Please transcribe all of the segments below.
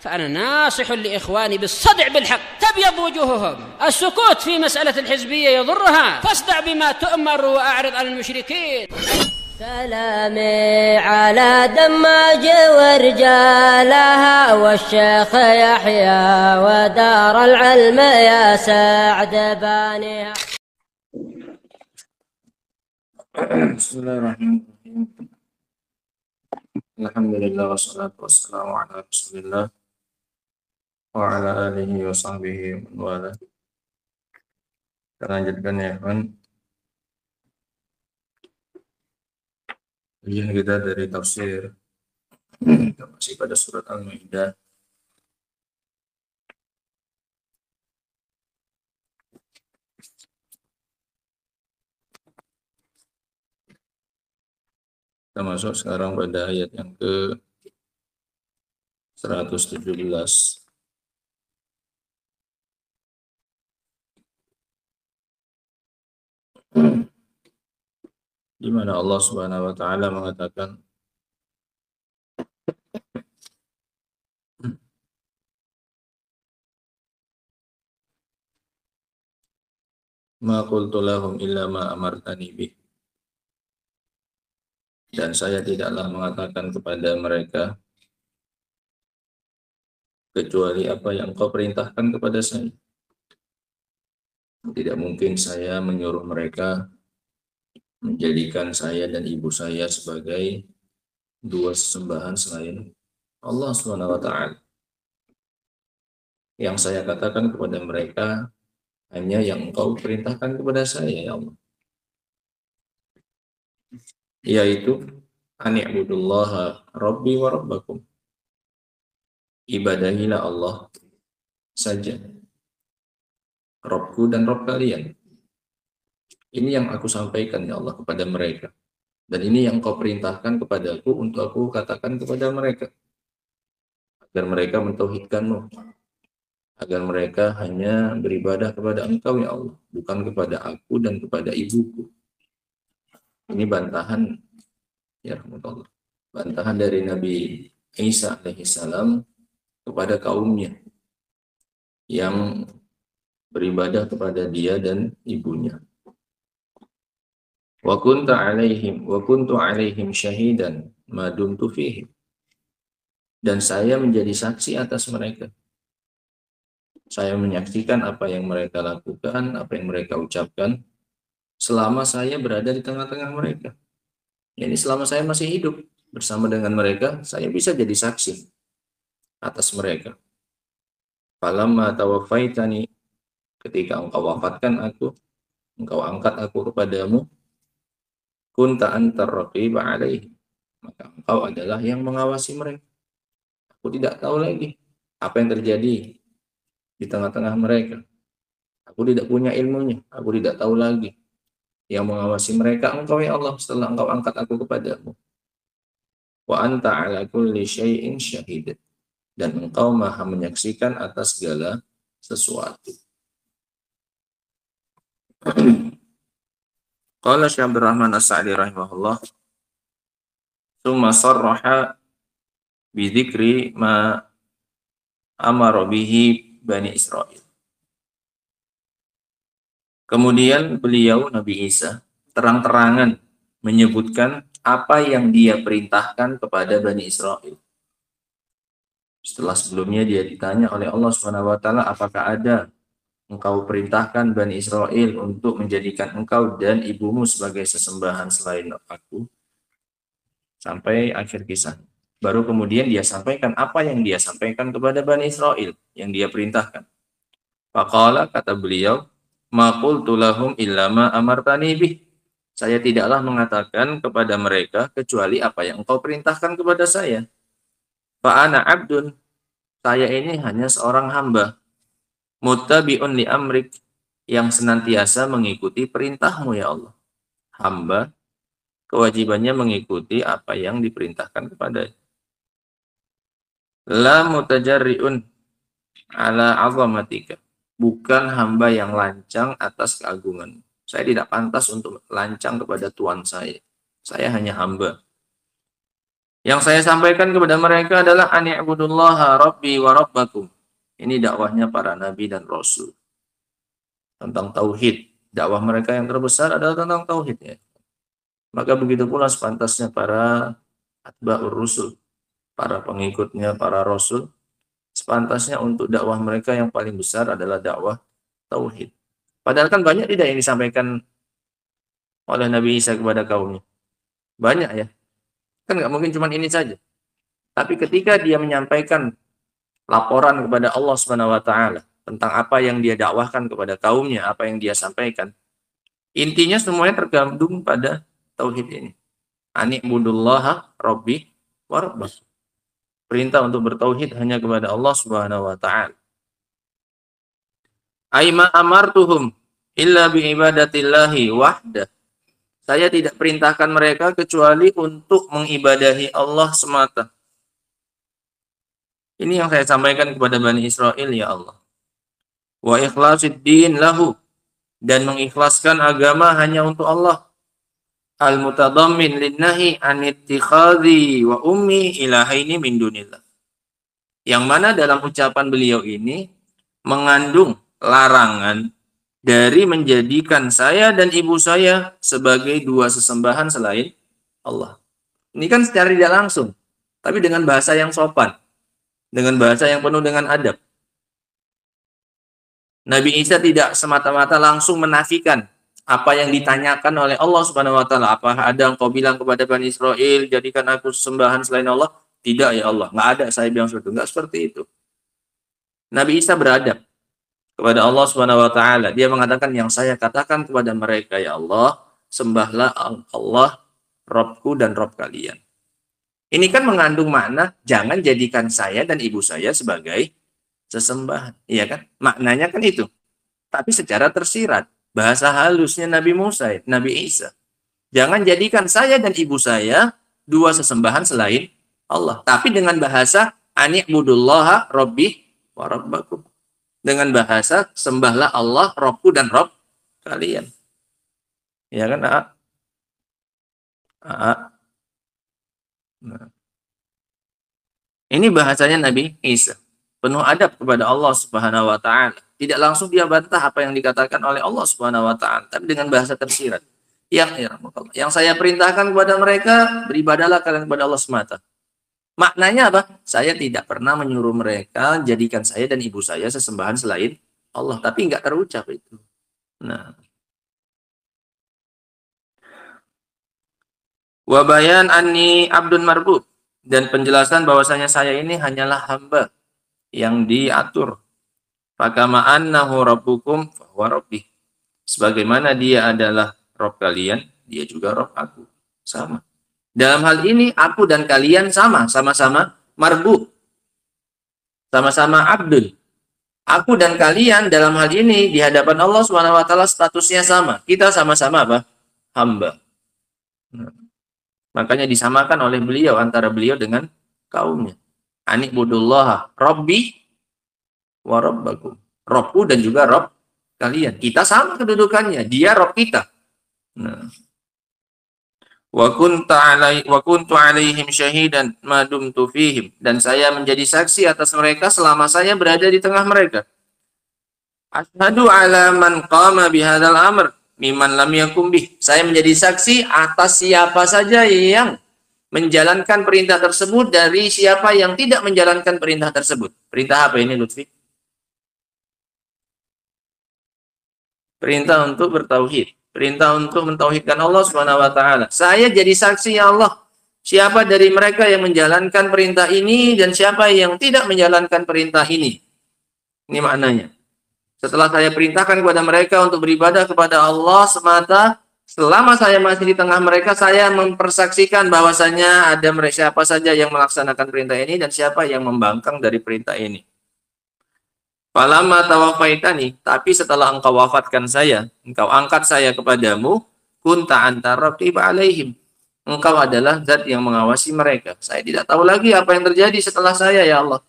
فأنا ناصح لإخواني بالصدع بالحق. تبيض وجوههم، السكوت في مسألة الحزبية يضرها، فاصدع بما تؤمر وأعرض عن المشركين. سلامي على دماج ورجالها والشيخ يحيى ودار العلم يا سعد بانيها. بسم الله الرحمن الرحيم. الحمد لله والصلاة والسلام على رسول الله وعلى alihi wa sahbihi wa wala. Kita lanjutkan ya kan. Ujian kita dari tafsir. Kita masih pada surat Al-Maidah. Kita masuk sekarang pada ayat yang ke 117. Di mana Allah Subhanahu wa taala mengatakan ma qultu lahum illa ma amartani bih. Dan saya tidaklah mengatakan kepada mereka kecuali apa yang Engkau perintahkan kepada saya. Tidak mungkin saya menyuruh mereka menjadikan saya dan ibu saya sebagai dua sesembahan selain Allah Subhanahu wa taala. Yang saya katakan kepada mereka hanya yang Engkau perintahkan kepada saya, ya Allah. Yaitu ani'budullaha rabbi wa rabbakum. Ibadahilah Allah saja, Rabbku dan Rabb kalian. Ini yang aku sampaikan ya Allah kepada mereka. Dan ini yang Kau perintahkan kepadaku untuk aku katakan kepada mereka. Agar mereka mentauhidkan-Mu. Agar mereka hanya beribadah kepada Engkau ya Allah. Bukan kepada aku dan kepada ibuku. Ini bantahan ya rahmatullah. Bantahan dari Nabi Isa alaihissalam kepada kaumnya yang beribadah kepada dia dan ibunya. Wa kuntu alaihim syahidan ma dumtu fihim. Dan saya menjadi saksi atas mereka. Saya menyaksikan apa yang mereka lakukan, apa yang mereka ucapkan selama saya berada di tengah-tengah mereka. Yani selama saya masih hidup bersama dengan mereka, saya bisa jadi saksi atas mereka. Falamma tawaffaitani, ketika Engkau wafatkan aku, Engkau angkat aku kepadamu, kunta antar raqib alaihi, maka Engkau adalah yang mengawasi mereka. Aku tidak tahu lagi apa yang terjadi di tengah-tengah mereka. Aku tidak punya ilmunya, aku tidak tahu lagi. Yang mengawasi mereka Engkau ya Allah setelah Engkau angkat aku kepadamu. Wa anta ala kulli syai'in syahid. Dan Engkau maha menyaksikan atas segala sesuatu. Qala Syekh Abdul Rahman As-Sa'di rahimahullah, "Tsumma sarraha bi dzikri ma amara bihi Bani Israil." Kemudian beliau Nabi Isa terang-terangan menyebutkan apa yang dia perintahkan kepada Bani Israil. Setelah sebelumnya dia ditanya oleh Allah Subhanahu wa taala, apakah ada Engkau perintahkan Bani Israil untuk menjadikan engkau dan ibumu sebagai sesembahan selain aku? Sampai akhir kisah. Baru kemudian dia sampaikan apa yang dia sampaikan kepada Bani Israil, yang dia perintahkan. Faqala, kata beliau, ma qultu lahum illa ma amartani bih. Saya tidaklah mengatakan kepada mereka kecuali apa yang engkau perintahkan kepada saya. Fa ana abdun, saya ini hanya seorang hamba. Muttabi'un li amrik, yang senantiasa mengikuti perintahmu ya Allah. Hamba kewajibannya mengikuti apa yang diperintahkan kepadanya. La mutajarri'un ala azamatika, bukan hamba yang lancang atas keagungan. Saya tidak pantas untuk lancang kepada Tuhan saya. Saya hanya hamba. Yang saya sampaikan kepada mereka adalah ani'budullaha rabbi wa rabbakum. Ini dakwahnya para nabi dan rasul. Tentang tauhid. Dakwah mereka yang terbesar adalah tentang tauhid ya. Maka begitu pula sepantasnya para atba'ur rusul, para pengikutnya para rasul, sepantasnya untuk dakwah mereka yang paling besar adalah dakwah tauhid. Padahal kan banyak tidak yang disampaikan oleh Nabi Isa kepada kaumnya. Banyak ya. Kan nggak mungkin cuma ini saja. Tapi ketika dia menyampaikan laporan kepada Allah Subhanahu wa taala tentang apa yang dia dakwahkan kepada kaumnya, apa yang dia sampaikan, intinya semuanya tergabung pada tauhid ini. Ani'budullaha rabbi wa rabbakum. Perintah untuk bertauhid hanya kepada Allah Subhanahu wa taala. Aima amartuhum illa bi ibadatillahi wahdah. Saya tidak perintahkan mereka kecuali untuk mengibadahi Allah semata. Ini yang saya sampaikan kepada Bani Israel, ya Allah. Wa ikhlasid din lahu. Dan mengikhlaskan agama hanya untuk Allah. Al-mutadammin linnahi anittikhadhi wa ummi ilahaini min dunillah. Yang mana dalam ucapan beliau ini mengandung larangan dari menjadikan saya dan ibu saya sebagai dua sesembahan selain Allah. Ini kan secara tidak langsung, tapi dengan bahasa yang sopan, dengan bahasa yang penuh dengan adab. Nabi Isa tidak semata-mata langsung menafikan apa yang ditanyakan oleh Allah Subhanahu wa taala. Apa ada engkau bilang kepada Bani Israel, jadikan aku sesembahan selain Allah? Tidak ya Allah, nggak ada saya bilang seperti itu. Nggak seperti itu. Nabi Isa beradab kepada Allah Subhanahu wa taala. Dia mengatakan, yang saya katakan kepada mereka, ya Allah, sembahlah Allah, Robku dan Rob kalian. Ini kan mengandung makna jangan jadikan saya dan ibu saya sebagai sesembahan. Iya kan? Maknanya kan itu. Tapi secara tersirat, bahasa halusnya Nabi Musa, Nabi Isa. Jangan jadikan saya dan ibu saya dua sesembahan selain Allah. Tapi dengan bahasa ani'budullaha rabbi wa rabbakum. Dengan bahasa sembahlah Allah, Robku dan Rob kalian. Ya kan? Nah. Ini bahasanya Nabi Isa. Penuh adab kepada Allah Subhanahu wa taala. Tidak langsung dia bantah apa yang dikatakan oleh Allah Subhanahu wa taala, tapi dengan bahasa tersirat. Yang saya perintahkan kepada mereka, beribadahlah kalian kepada Allah semata. Maknanya apa? Saya tidak pernah menyuruh mereka jadikan saya dan ibu saya sesembahan selain Allah, tapi nggak terucap itu. Nah, wa bayan anni abdun marbub, dan penjelasan bahwasanya saya ini hanyalah hamba yang diatur. Fakama annahu rabbukum wa rabbi. Sebagaimana dia adalah Rob kalian, dia juga Rob aku. Sama. Dalam hal ini aku dan kalian sama-sama marbub. Sama-sama abdul. Aku dan kalian dalam hal ini di hadapan Allah Subhanahu wa taala statusnya sama. Kita sama-sama apa? Hamba. Nah, makanya disamakan oleh beliau antara beliau dengan kaumnya. Ani'budullaha rabbi wa rabbakum. Robku dan juga Rob kalian. Kita sama kedudukannya. Dia Rob kita. Nah. Wa kuntu alaihim syahidan ma dumtu fihim, dan saya menjadi saksi atas mereka selama saya berada di tengah mereka. Asyhadu ala man qama bihadzal amr mimman lam yakum bih. Saya menjadi saksi atas siapa saja yang menjalankan perintah tersebut dari siapa yang tidak menjalankan perintah tersebut. Perintah apa ini, Lutfi? Perintah untuk bertauhid. Perintah untuk mentauhidkan Allah Subhanahu wa taala. Saya jadi saksi, ya Allah. Siapa dari mereka yang menjalankan perintah ini dan siapa yang tidak menjalankan perintah ini. Ini maknanya. Setelah saya perintahkan kepada mereka untuk beribadah kepada Allah semata, selama saya masih di tengah mereka, saya mempersaksikan bahwasanya ada mereka siapa saja yang melaksanakan perintah ini dan siapa yang membangkang dari perintah ini. Falamma tawafaitani, tapi setelah engkau wafatkan saya, engkau angkat saya kepadamu, kunta anta raqib alaihim. Engkau adalah zat yang mengawasi mereka. Saya tidak tahu lagi apa yang terjadi setelah saya, ya Allah.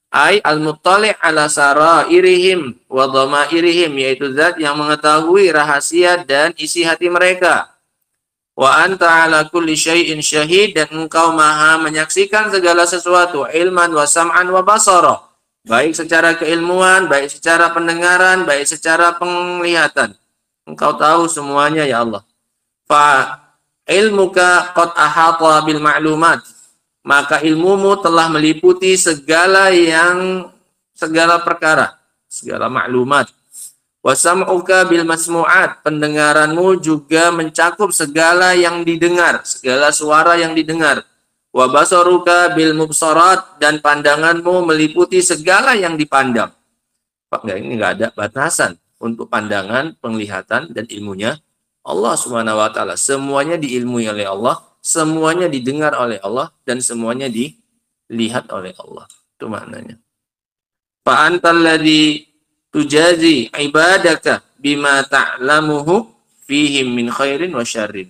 Ai al-muttali' ala sarairihim wa dhamairihim, yaitu zat yang mengetahui rahasia dan isi hati mereka. Wa anta ala kulli syai'in syahid, dan engkau maha menyaksikan segala sesuatu, ilman wa sam'an wa basara. Baik secara keilmuan, baik secara pendengaran, baik secara penglihatan. Engkau tahu semuanya ya Allah. Fa ilmuka qad ahata bil ma'lumat. Maka ilmumu telah meliputi segala perkara, segala maklumat. Wa sam'uka bil masmu'at. Pendengaranmu juga mencakup segala yang didengar, segala suara yang didengar. Wa basaruka bil mubsarat. Dan pandanganmu meliputi segala yang dipandang. Ini nggak ada batasan untuk pandangan, penglihatan, dan ilmunya Allah Subhanahu wa taala. Semuanya diilmui oleh Allah, semuanya didengar oleh Allah, dan semuanya dilihat oleh Allah. Itu maknanya. Fa antal ladzi tujazi ibadaka bima ta'lamuhu fihim min khairin wa syarrin.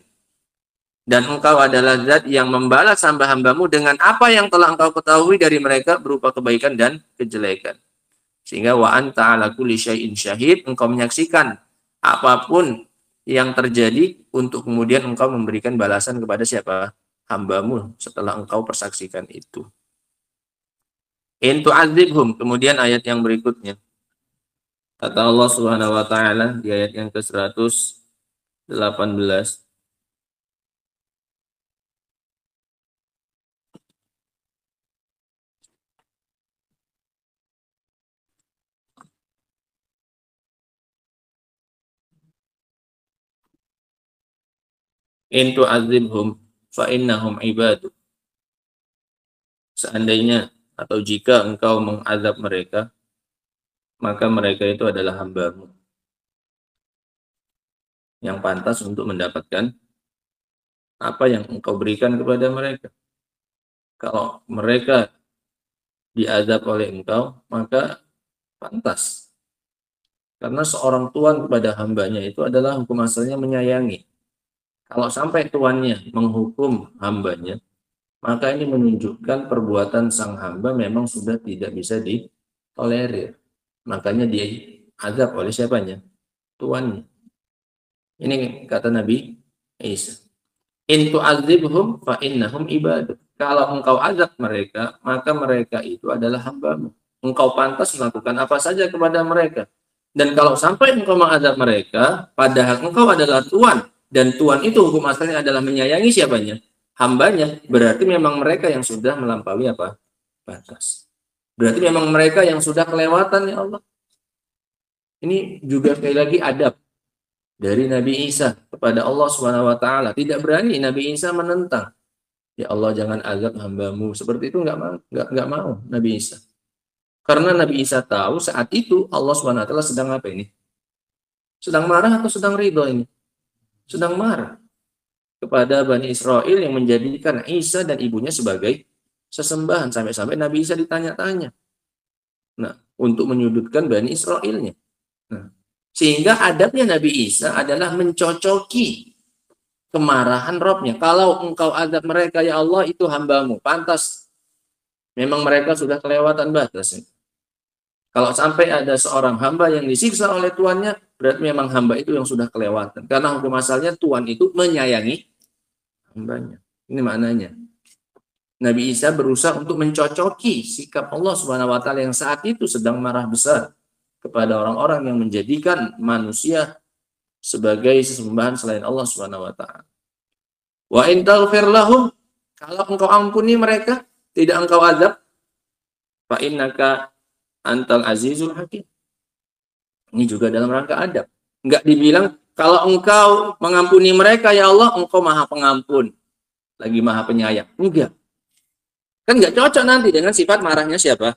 Dan engkau adalah zat yang membalas hamba-hambamu dengan apa yang telah engkau ketahui dari mereka berupa kebaikan dan kejelekan. Sehingga wa anta ala kulli syai'in syahid, engkau menyaksikan apapun yang terjadi untuk kemudian engkau memberikan balasan kepada siapa? Hambamu setelah engkau persaksikan itu. In tu'adzibhum, kemudian ayat yang berikutnya. Kata Allah Subhanahu wa taala di ayat yang ke-118. In tu'adzibhum fa innahum ibadu. Seandainya atau jika engkau mengazab mereka, maka mereka itu adalah hambamu yang pantas untuk mendapatkan apa yang engkau berikan kepada mereka. Kalau mereka diazab oleh engkau, maka pantas. Karena seorang tuan kepada hambanya itu adalah hukum asalnya menyayangi. Kalau sampai tuannya menghukum hambanya, maka ini menunjukkan perbuatan sang hamba memang sudah tidak bisa ditolerir. Makanya dia azab oleh siapanya? Tuannya. Ini kata Nabi Isa. In tu'adzibhum fa innahum ibaduk. Kalau engkau azab mereka, maka mereka itu adalah hambamu. Engkau pantas melakukan apa saja kepada mereka. Dan kalau sampai engkau mengazab mereka, padahal engkau adalah tuan, dan tuan itu hukum asalnya adalah menyayangi siapanya? Hambanya. Berarti memang mereka yang sudah melampaui apa? Batas. Berarti memang mereka yang sudah kelewatan ya Allah. Ini juga sekali lagi adab dari Nabi Isa kepada Allah Subhanahu wa taala. Tidak berani Nabi Isa menentang. Ya Allah, jangan azab hambamu. Seperti itu enggak mau Nabi Isa. Karena Nabi Isa tahu saat itu Allah Subhanahu wa taala sedang apa ini? Sedang marah atau sedang ridho ini? Sedang marah kepada Bani Israel yang menjadikan Isa dan ibunya sebagai sesembahan. Sampai-sampai Nabi Isa ditanya-tanya. Nah, untuk menyudutkan Bani Israelnya. Nah, sehingga adabnya Nabi Isa adalah mencocoki kemarahan Robnya. Kalau engkau azab mereka, ya Allah, itu hambamu. Pantas. Memang mereka sudah kelewatan batas. Kalau sampai ada seorang hamba yang disiksa oleh tuannya, berarti memang hamba itu yang sudah kelewatan. Karena hukum asalnya tuan itu menyayangi hambanya. Ini maknanya. Nabi Isa berusaha untuk mencocoki sikap Allah Subhanahu wa taala yang saat itu sedang marah besar kepada orang-orang yang menjadikan manusia sebagai sesembahan selain Allah Subhanahu wa taala. Wa in taghfir lahum, kalau engkau ampuni mereka, tidak engkau azab, fa innaka antal azizul hakim. Ini juga dalam rangka adab. Enggak dibilang kalau engkau mengampuni mereka ya Allah, engkau maha pengampun, lagi maha penyayang. Enggak. Kan enggak cocok nanti dengan sifat marahnya siapa?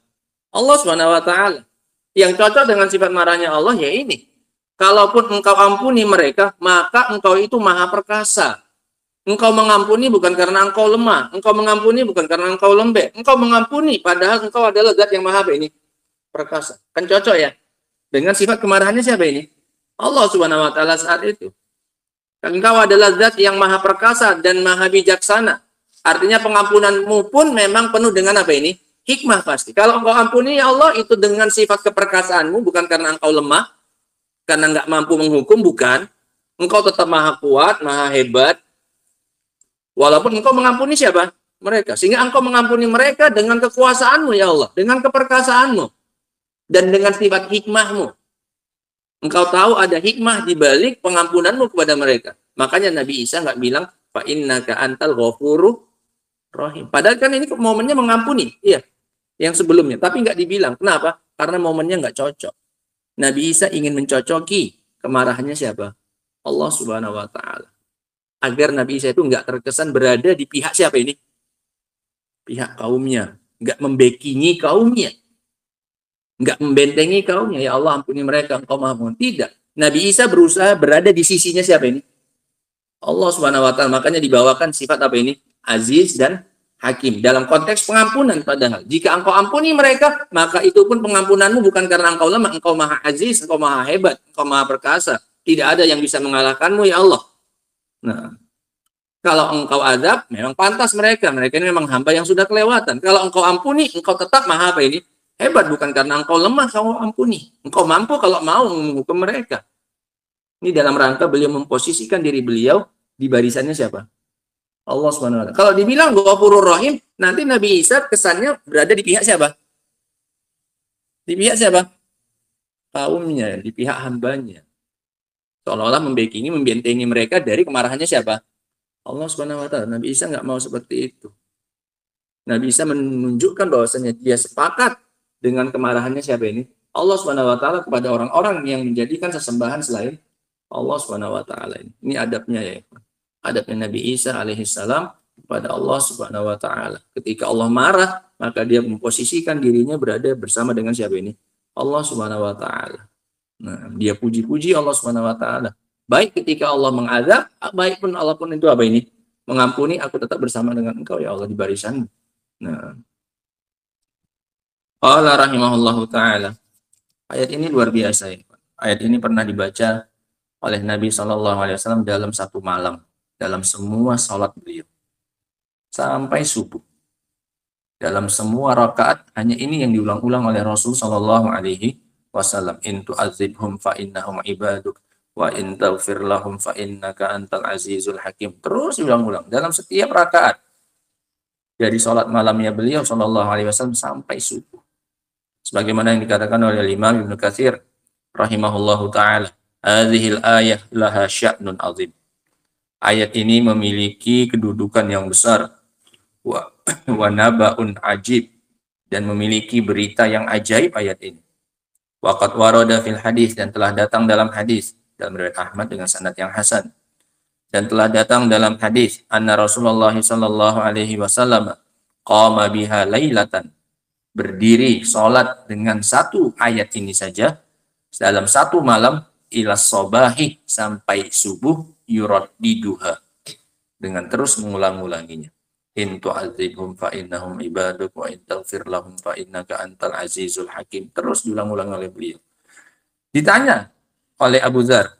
Allah Subhanahu wa taala. Yang cocok dengan sifat marahnya Allah ya ini. Kalaupun engkau ampuni mereka, maka engkau itu maha perkasa. Engkau mengampuni bukan karena engkau lemah, engkau mengampuni bukan karena engkau lembek. Engkau mengampuni padahal engkau adalah zat yang maha ini perkasa. Kan cocok ya? Dengan sifat kemarahannya siapa ini? Allah Subhanahu wa taala saat itu. Dan engkau adalah zat yang maha perkasa dan maha bijaksana. Artinya pengampunanmu pun memang penuh dengan apa ini? Hikmah pasti. Kalau engkau ampuni ya Allah itu dengan sifat keperkasaanmu, bukan karena engkau lemah, karena enggak mampu menghukum, bukan. Engkau tetap maha kuat, maha hebat, Walaupun engkau mengampuni siapa? Mereka. Sehingga engkau mengampuni mereka dengan kekuasaanmu ya Allah, dengan keperkasaanmu, dan dengan sifat hikmahmu. Engkau tahu ada hikmah di balik pengampunanmu kepada mereka. Makanya Nabi Isa nggak bilang, fa innaka antal ghafurur rahim. Padahal kan ini momennya mengampuni, iya, yang sebelumnya. Tapi nggak dibilang. Kenapa? Karena momennya nggak cocok. Nabi Isa ingin mencocoki kemarahannya siapa? Allah Subhanahu wa Ta'ala. Agar Nabi Isa itu nggak terkesan berada di pihak siapa ini? Pihak kaumnya. Nggak membekingi kaumnya. Nggak membentengi kaumnya. Ya Allah, ampuni mereka, engkau maha pengampun. Tidak. Nabi Isa berusaha berada di sisinya siapa ini? Allah Subhanahu wa Ta'ala. Makanya dibawakan sifat apa ini? Aziz dan Hakim. Dalam konteks pengampunan padahal. Jika engkau ampuni mereka, maka itu pun pengampunanmu bukan karena engkau lemah. Engkau maha aziz, engkau maha hebat, engkau maha perkasa. Tidak ada yang bisa mengalahkanmu ya Allah. Nah, kalau engkau azab, memang pantas mereka. Mereka ini memang hamba yang sudah kelewatan. Kalau engkau ampuni, engkau tetap maha apa ini? Hebat, bukan karena engkau lemah, kau ampuni. Engkau mampu kalau mau menghukum mereka. Ini dalam rangka beliau memposisikan diri beliau di barisannya siapa? Allah SWT. Kalau dibilang Ghafurur Rahim, nanti Nabi Isa kesannya berada di pihak siapa? Di pihak siapa? Kaumnya, di pihak hambanya. Seolah-olah membekingi, membentengi mereka dari kemarahannya siapa? Allah SWT. Nabi Isa nggak mau seperti itu. Nabi Isa menunjukkan bahwasanya dia sepakat dengan kemarahannya siapa ini? Allah SWT kepada orang-orang yang menjadikan sesembahan selain Allah SWT. Ini adabnya ya. Adabnya Nabi Isa alaihissalam kepada Allah Subhanahu wa Ta'ala. Ketika Allah marah, maka dia memposisikan dirinya berada bersama dengan siapa ini? Allah Subhanahu wa Ta'ala. Nah, dia puji-puji Allah Subhanahu wa Ta'ala. Baik ketika Allah mengazab, baik pun Allah pun itu apa ini? Mengampuni, aku tetap bersama dengan engkau ya Allah di barisanmu. Nah, Allah rahimahullahu ta'ala. Ayat ini luar biasa ya. Ayat ini pernah dibaca oleh Nabi SAW dalam satu malam. Dalam semua salat beliau. Sampai subuh. Dalam semua rakaat, hanya ini yang diulang-ulang oleh Rasul SAW. In tu'adzibhum fa innahum ibaduk. Wa in taghfir lahum fa innaka antal azizul hakim. Terus diulang-ulang. Dalam setiap rakaat. Dari salat malamnya beliau SAW sampai subuh. Sebagaimana yang dikatakan oleh Imam Ibnu Katsir rahimahullahu ta'ala. Hadhil ayah laha sya'nun azim. Ayat ini memiliki kedudukan yang besar. Wa naba'un ajib. Dan memiliki berita yang ajaib ayat ini. Waqad warada fil hadis. Dan telah datang dalam hadis. Dalam riwayat Ahmad dengan sanad yang hasan. Dan telah datang dalam hadis. Anna Rasulullah sallallahu alaihi wasallam qama biha lailatan. Berdiri sholat dengan satu ayat ini saja. Dalam satu malam. Ila sobahi sampai subuh yuraddiduha dengan terus mengulang-ulanginya. In tu'adzibhum fa innahum ibaduk wa in taghfir lahum fa innaka antal azizul hakim. Terus diulang-ulang oleh beliau. Ditanya oleh Abu Dzar,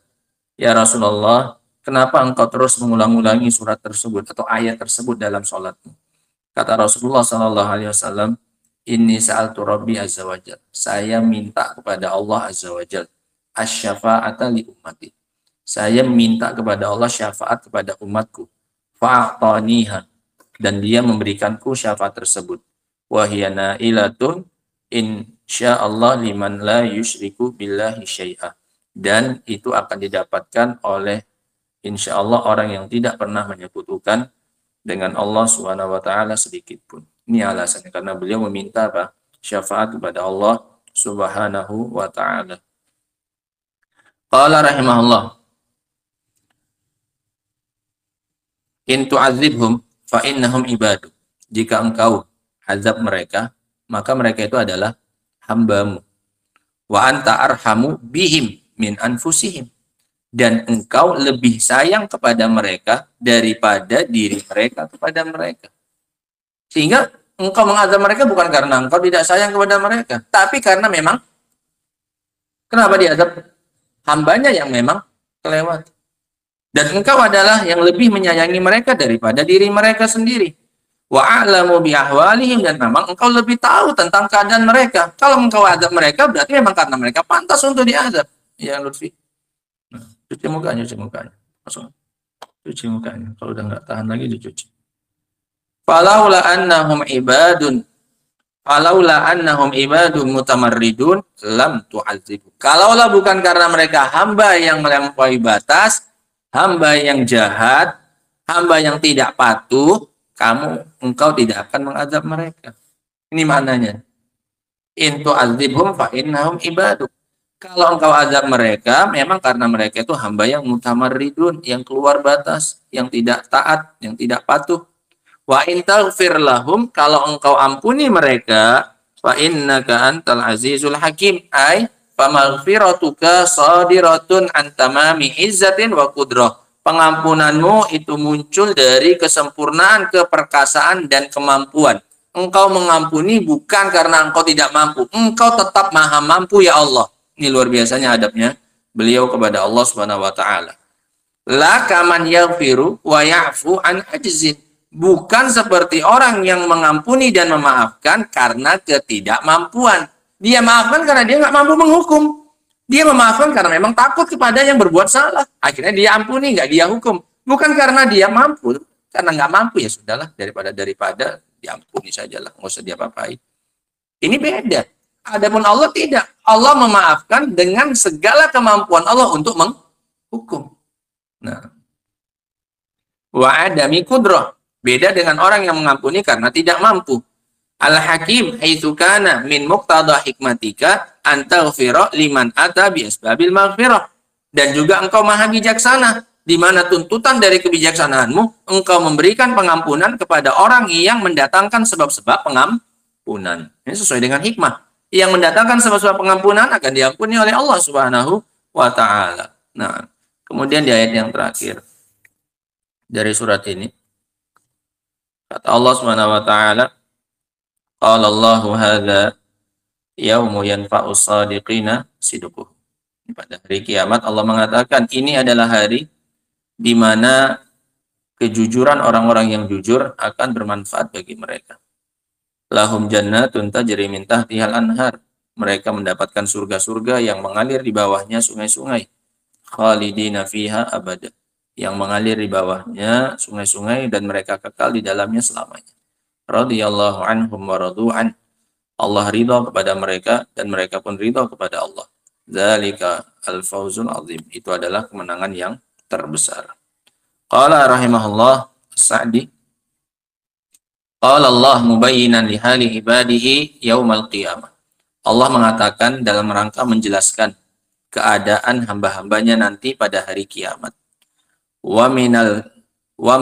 ya Rasulullah, kenapa engkau terus mengulang-ulangi surat tersebut atau ayat tersebut dalam sholatmu? Kata Rasulullah SAW, inni sa'altu Rabbi azza wajal. Saya minta kepada Allah azza wajal. Asy-syafa'ata li ummati. Saya minta kepada Allah syafaat kepada umatku. Fa'ataniha. Dan dia memberikanku syafaat tersebut. Wa hiya na'ilatun insyaallah liman la yusyriku billahi syai'a. Dan itu akan didapatkan oleh insyaallah orang yang tidak pernah menyekutukan dengan Allah Subhanahu wa taala sedikit pun. Ini alasannya karena beliau meminta apa? Syafaat kepada Allah Subhanahu wa taala. Qala rahimahullah. In tu'adzibhum fa innahum ibadu. Jika engkau azab mereka, maka mereka itu adalah hambamu. Wa anta arhamu bihim min anfusihim. Dan engkau lebih sayang kepada mereka daripada diri mereka kepada mereka. Sehingga engkau mengazab mereka bukan karena engkau tidak sayang kepada mereka, tapi karena memang kenapa diazab? Hambanya yang memang kelewat. Dan engkau adalah yang lebih menyayangi mereka daripada diri mereka sendiri. Wa a'lamu bi ahwalihim, dan memang engkau lebih tahu tentang keadaan mereka. Kalau engkau azab mereka berarti memang karena mereka pantas untuk diazab. Ya Lutfi. Cuci mukanya. Langsung. Cuci mukanya. Kalau udah nggak tahan lagi dicuci. Falaula annahum ibadun mutamarridun lam tu'adzibu. Kalaulah bukan karena mereka hamba yang melampaui batas, hamba yang jahat, hamba yang tidak patuh, engkau tidak akan mengazab mereka. Ini maknanya. In tu'adzibhum fa innahum ibaduk. Kalau engkau azab mereka, memang karena mereka itu hamba yang mutamarridun, yang keluar batas, yang tidak taat, yang tidak patuh. Wa in taghfir lahum, kalau engkau ampuni mereka, fa innaka antal azizul hakim, ay fa maghfiratuka sadiratun an tamami izzatin wa qudrah. Pengampunanmu itu muncul dari kesempurnaan, keperkasaan dan kemampuan. Engkau mengampuni bukan karena engkau tidak mampu. Engkau tetap maha mampu ya Allah. Ini luar biasanya adabnya beliau kepada Allah Subhanahu wa taala. La kaman yaghfiru wa ya'fu an ajzin. Bukan seperti orang yang mengampuni dan memaafkan karena ketidakmampuan. Dia maafkan karena dia nggak mampu menghukum. Dia memaafkan karena memang takut kepada yang berbuat salah. Akhirnya dia ampuni, nggak dia hukum. Bukan karena dia mampu. Karena nggak mampu ya sudahlah, daripada diampuni sajalah, nggak usah diapa-apain. Ini beda. Adapun Allah tidak. Allah memaafkan dengan segala kemampuan Allah untuk menghukum. Nah, wa adami kudrah. Beda dengan orang yang mengampuni karena tidak mampu. Al-Hakim haitsu kana min muqtada hikmatika an taghfira liman ata bi asbabil maghfirah. Dan juga engkau maha bijaksana, di mana tuntutan dari kebijaksanaanmu engkau memberikan pengampunan kepada orang yang mendatangkan sebab-sebab pengampunan. Ini sesuai dengan hikmah. Yang mendatangkan sebab-sebab pengampunan akan diampuni oleh Allah Subhanahu wa taala. Nah, kemudian di ayat yang terakhir dari surat ini kata Allah Subhanahu wa taala, qala Allahu hadza yaumu yanfa'u shadiqina sidquh. Pada hari kiamat Allah mengatakan ini adalah hari di mana kejujuran orang-orang yang jujur akan bermanfaat bagi mereka. Lahum jannatun tajri min tahtihal anhar. Mereka mendapatkan surga-surga yang mengalir di bawahnya sungai-sungai. Khalidina fiha abada. Yang mengalir di bawahnya sungai-sungai dan mereka kekal di dalamnya selamanya. Radhiyallahu anhum wa radu'an. Allah ridha kepada mereka dan mereka pun ridha kepada Allah. Dzalika al-fawzul azim. Itu adalah kemenangan yang terbesar. Qala rahimahullah Sa'di. Qala Allah mubayyinan li hali ibadihi yaumal qiyamah. Allah mengatakan dalam rangka menjelaskan keadaan hamba-hambanya nanti pada hari kiamat. Wa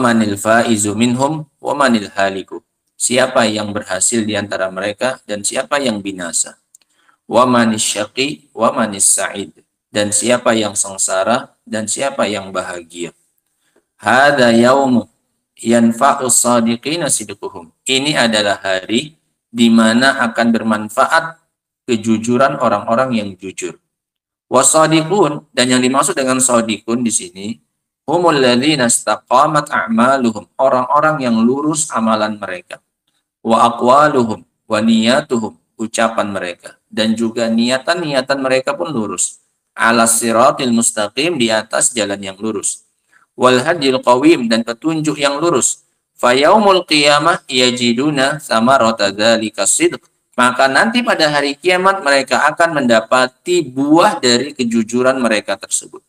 manil faizu minhum wa manil haliku. Siapa yang berhasil di antara mereka dan siapa yang binasa. Wa manis syaqi wa manis sa'id. Dan siapa yang sengsara dan siapa yang bahagia. Hada yaumu yanfa'us shadiqina sidquhum. Ini adalah hari di mana akan bermanfaat kejujuran orang-orang yang jujur. Wasadiqun, dan yang dimaksud dengan shadiqun di sini humul ladzina istaqamat a'maluhum, orang-orang yang lurus amalan mereka. Wa aqwaluhum wa niyatuhum, ucapan mereka dan juga niatan-niatan mereka pun lurus. Ala siratil mustaqim, di atas jalan yang lurus. Wal hadil qawim, dan petunjuk yang lurus. Fa yaumul qiyamah yajiduna samarata dzalika sidq. Maka nanti pada hari kiamat mereka akan mendapati buah dari kejujuran mereka tersebut.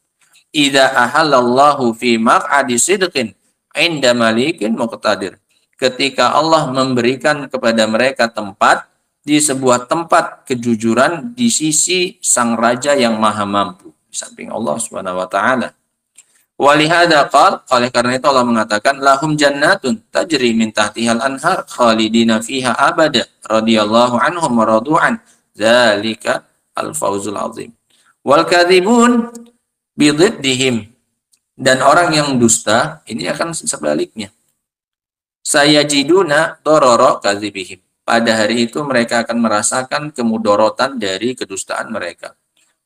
Idza ahallallahu fi maq'adi sidqin 'inda malikin muqtadir. Ketika Allah memberikan kepada mereka tempat di sebuah tempat kejujuran di sisi sang raja yang maha mampu, di samping Allah Subhanahu wa taala. Walihada qal, oleh karena itu Allah mengatakan lahum jannatun tajri min tahtihal anhar khalidina fiha abada radhiyallahu anhum wa radu'an dzalika al-fawzul azim. Wal kadzibun bididdihim, dan orang yang dusta ini akan sebaliknya. Sayajiduna dororo kadzibihim. Pada hari itu mereka akan merasakan kemudorotan dari kedustaan mereka.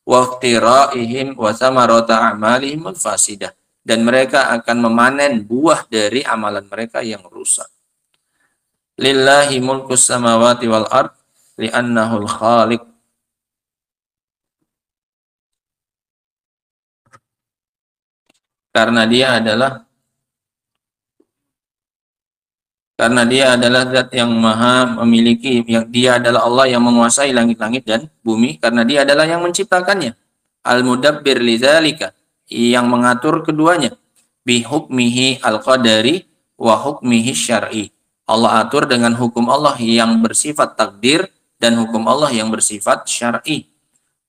Waqtiraihim wa samarata a'malihim al-fasidah, dan mereka akan memanen buah dari amalan mereka yang rusak. Lillahi mulkus samawati wal ard li'annahul khaliq. Karena dia adalah Karena dia adalah zat yang maha memiliki, yang dia adalah Allah yang menguasai langit-langit dan bumi, karena dia adalah yang menciptakannya. Al-mudabbir lidzalika, yang mengatur keduanya. Bihukmihi al-qadari wa hukmihi syar'i. Allah atur dengan hukum Allah yang bersifat takdir dan hukum Allah yang bersifat syar'i.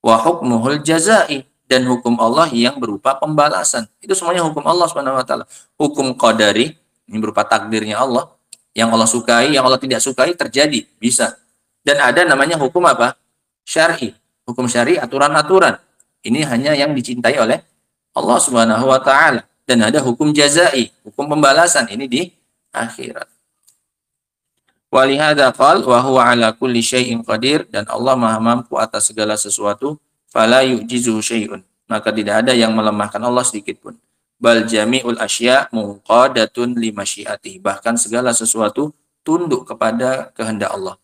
Wa hukmuhul jazai, dan hukum Allah yang berupa pembalasan. Itu semuanya hukum Allah Subhanahu wa taala. Hukum qadari ini berupa takdirnya Allah. Yang Allah sukai, yang Allah tidak sukai terjadi, bisa. Dan ada namanya hukum apa? Syar'i. Hukum syar'i, aturan-aturan. Ini hanya yang dicintai oleh Allah Subhanahu wa taala. Dan ada hukum jazai, hukum pembalasan. Ini di akhirat. Walihada qal wa huwa ala kulli syai'in qadir, dan Allah Maha mampu atas segala sesuatu, fala yu'jizuhu syai'un. Maka tidak ada yang melemahkan Allah sedikit pun. Bal jami'ul asya' munqadatun li masyiatihi. Bahkan segala sesuatu tunduk kepada kehendak Allah.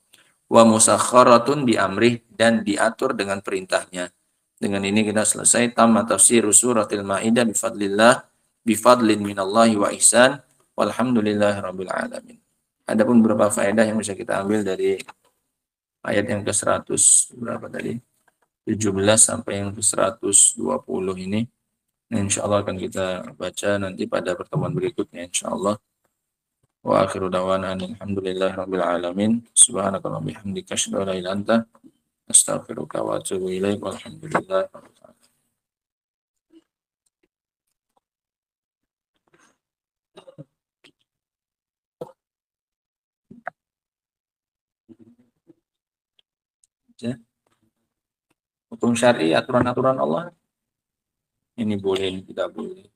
Wa musakhkharatun bi amrih, dan diatur dengan perintahnya. Dengan ini kita selesai tamat tafsir suratul Maidah bifadlin minallahi wa ihsan walhamdulillahirabbil alamin. Adapun beberapa faedah yang bisa kita ambil dari ayat yang ke-100 berapa tadi? 17 sampai yang ke-120 ini. Insyaallah akan kita baca nanti pada pertemuan berikutnya insyaallah. Wa akhiru da'wana alhamdulillahirabbil alamin. Subhanakallahumma bihamdika asyhadu an la ilaha illa anta astaghfiruka wa atubu ilaik. Walhamdulillah. Hukum syar'i, aturan-aturan Allah. Ini boleh, ini tidak boleh.